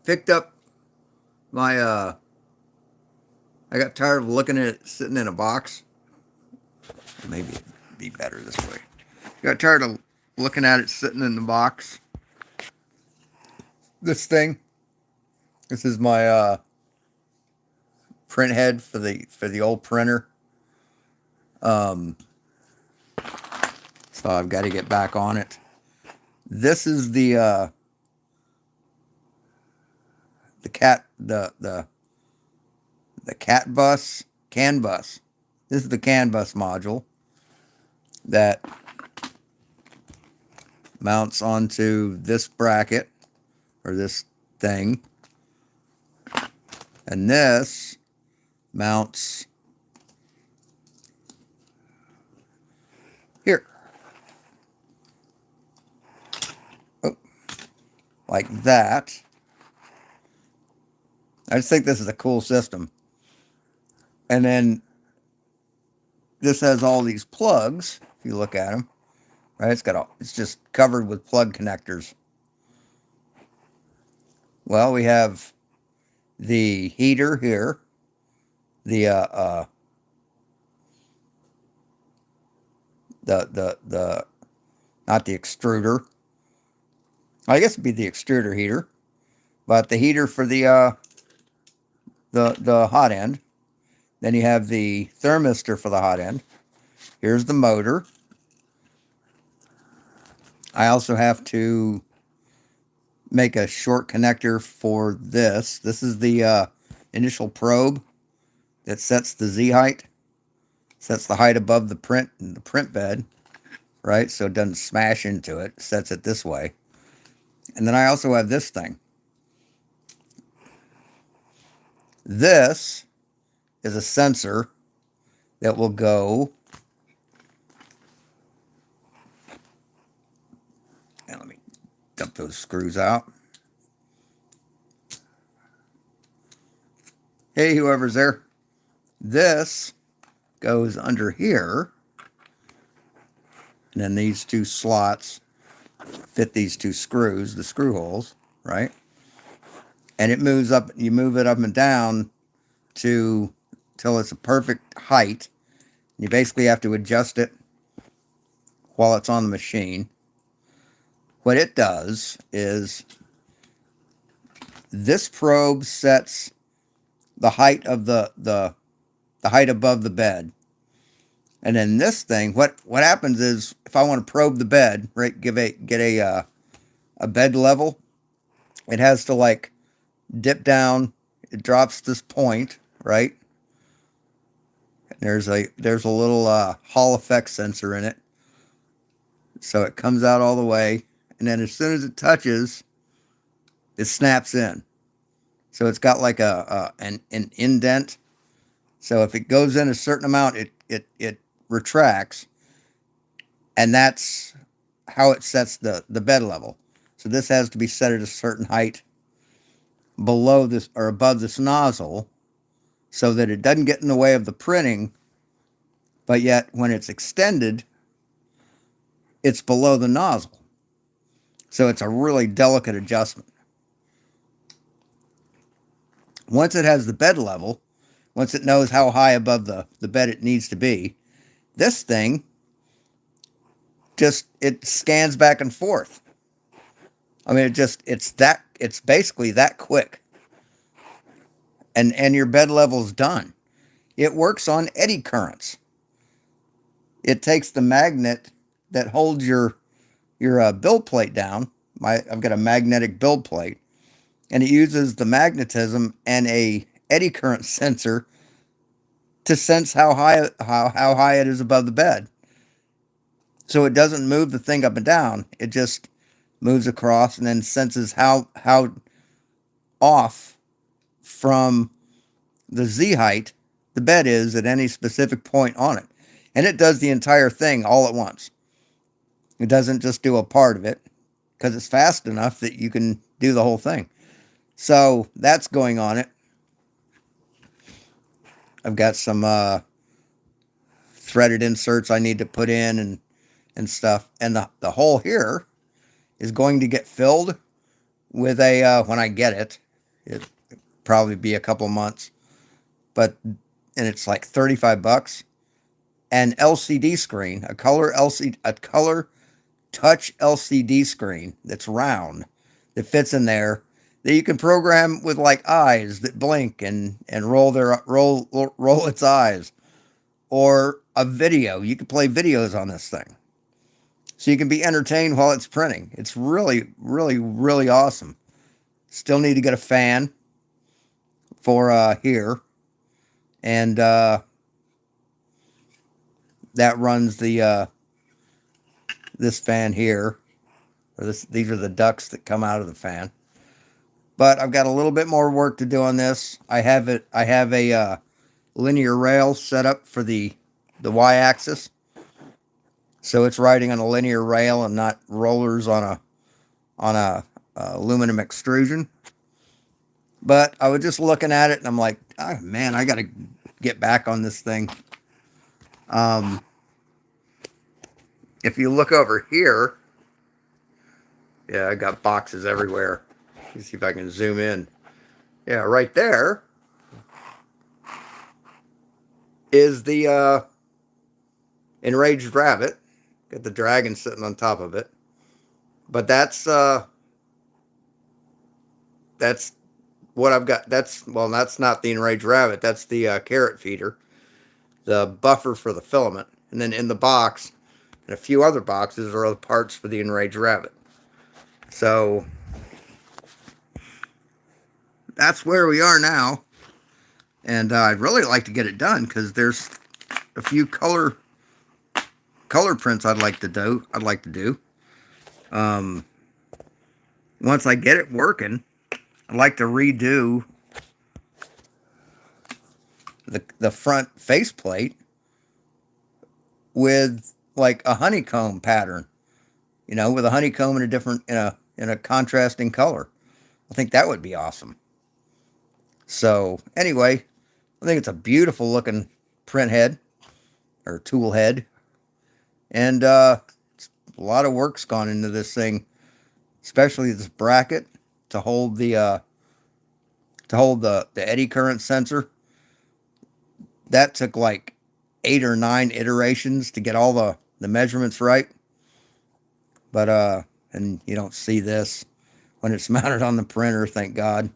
picked up my I got tired of looking at it sitting in a box. Maybe it'd be better this way. Got tired of looking at it sitting in the box. This thing. This is my print head for the old printer. Um, so I've got to get back on it. This is the cat the cat bus CAN bus. This is the CAN bus module that mounts onto this bracket or this thing, and this mounts here. Oh, like that. I just think this is a cool system. And then this has all these plugs. If you look at them, right? It's just covered with plug connectors. Well, we have the heater here, the not the extruder. I guess it'd be the extruder heater, but the heater for the hot end. Then you have the thermistor for the hot end. Here's the motor. I also have to make a short connector for this. This is the initial probe that sets the Z height, sets the height above the print bed, right? So it doesn't smash into it. Sets it this way. And then I also have this thing. This is a sensor that will go, and let me dump those screws out. Hey, whoever's there. This goes under here, and then these two slots fit these two screws, the screw holes, right? And it moves up, you move it up and down till it's a perfect height. You basically have to adjust it while it's on the machine. What it does is this probe sets the height of the height above the bed. And then this thing, what happens is if I want to probe the bed, right, get a bed level, it has to like dip down. It drops this point, right? There's a little Hall effect sensor in it, so it comes out all the way, and then as soon as it touches, it snaps in. So it's got like an indent. So if it goes in a certain amount, it retracts, and that's how it sets the bed level. So this has to be set at a certain height below this or above this nozzle, so that it doesn't get in the way of the printing, but yet when it's extended, it's below the nozzle. So it's a really delicate adjustment. Once it has the bed level, once it knows how high above the bed it needs to be, this thing it scans back and forth. I mean, it's basically that quick. And your bed level's done. It works on eddy currents. It takes the magnet that holds your build plate down. I've got a magnetic build plate, and it uses the magnetism and a eddy current sensor to sense how high it is above the bed. So it doesn't move the thing up and down. It just moves across and then senses how off from the Z height the bed is at any specific point on it. And it does the entire thing all at once. It doesn't just do a part of it, because it's fast enough that you can do the whole thing. So that's going on it. I've got some threaded inserts I need to put in and stuff. And the hole here is going to get filled with a, when I get it, It probably be a couple months, but and it's like $35. An LCD screen, a color touch LCD screen that's round, that fits in there, that you can program with like eyes that blink and roll its eyes, or a video. You can play videos on this thing, so you can be entertained while it's printing. It's really, really, really awesome. Still need to get a fan for here, and that runs the this fan here. Or these are the ducts that come out of the fan. But I've got a little bit more work to do on this. I have a linear rail set up for the y-axis, so it's riding on a linear rail and not rollers on a aluminum extrusion. But I was just looking at it and I'm like, oh, man, I got to get back on this thing. If you look over here, yeah, I got boxes everywhere. Let's see if I can zoom in. Yeah, right there is the enraged rabbit. Got the dragon sitting on top of it. But that's what I've got. That's not the enraged rabbit. That's the carrot feeder, the buffer for the filament. And then in the box, and a few other boxes, are the parts for the enraged rabbit. So that's where we are now. And I'd really like to get it done because there's a few color prints I'd like to do. Once I get it working, I'd like to redo the front faceplate with like a honeycomb pattern, with a honeycomb in a contrasting color. I think that would be awesome. So anyway, I think it's a beautiful looking print head or tool head, and it's a lot of work's gone into this thing, especially this bracket to hold the eddy current sensor. That took like 8 or 9 iterations to get all the measurements right. But and you don't see this when it's mounted on the printer, thank God.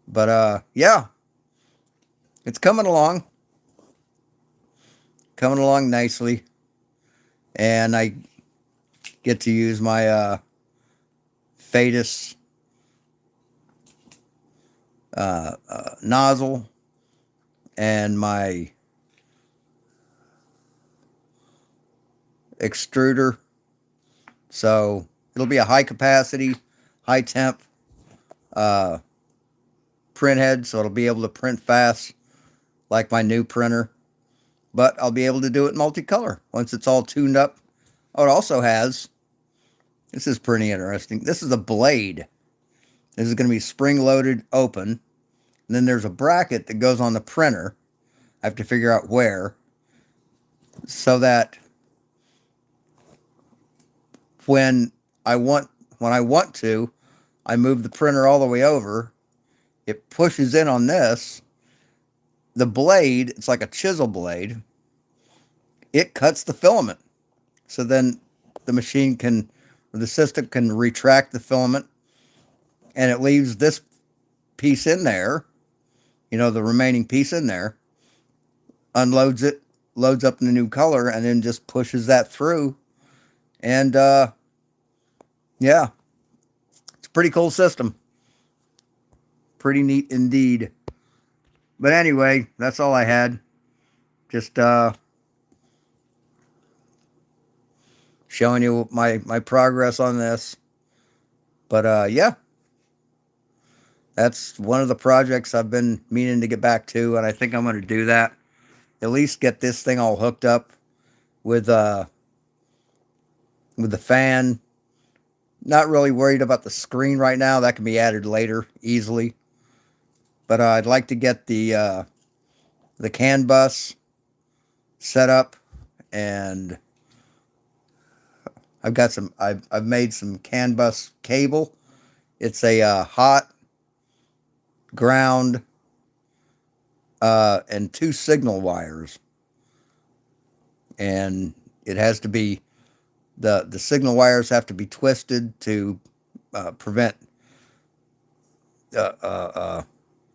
But yeah, it's coming along nicely, and I get to use my Fadis nozzle and my extruder. So it'll be a high capacity, high temp print head, so it'll be able to print fast like my new printer. But I'll be able to do it multicolor once it's all tuned up. Oh, it also has, this is pretty interesting, this is a blade. This is going to be spring-loaded open. And then there's a bracket that goes on the printer. I have to figure out where, so that when I want to, I move the printer all the way over. It pushes in on this. The blade, it's like a chisel blade. It cuts the filament. So then the machine can, or the system can retract the filament, and it leaves this piece in there, the remaining piece in there, unloads it, loads up in the new color, and then just pushes that through. And yeah, it's a pretty cool system. Pretty neat indeed. But anyway, that's all I had. Just showing you my progress on this. But yeah, that's one of the projects I've been meaning to get back to, and I think I'm going to do that. At least get this thing all hooked up with the fan. Not really worried about the screen right now. That can be added later easily. But I'd like to get the CAN bus set up, and I've made some CAN bus cable. It's a hot ground, and 2 signal wires. And it has to be, the signal wires have to be twisted to prevent, uh, uh, uh,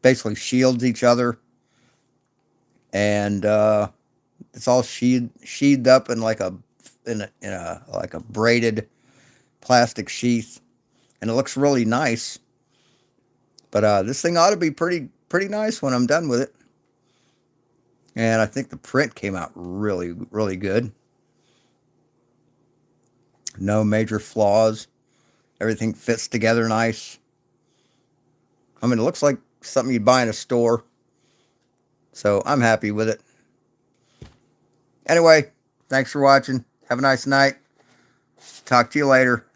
basically shields each other. And it's all sheathed up in like a like a braided plastic sheath, and it looks really nice. But this thing ought to be pretty nice when I'm done with it. And I think the print came out really, really good. No major flaws. Everything fits together nice. I mean, it looks like something you'd buy in a store. So I'm happy with it. Anyway, thanks for watching. Have a nice night. Talk to you later.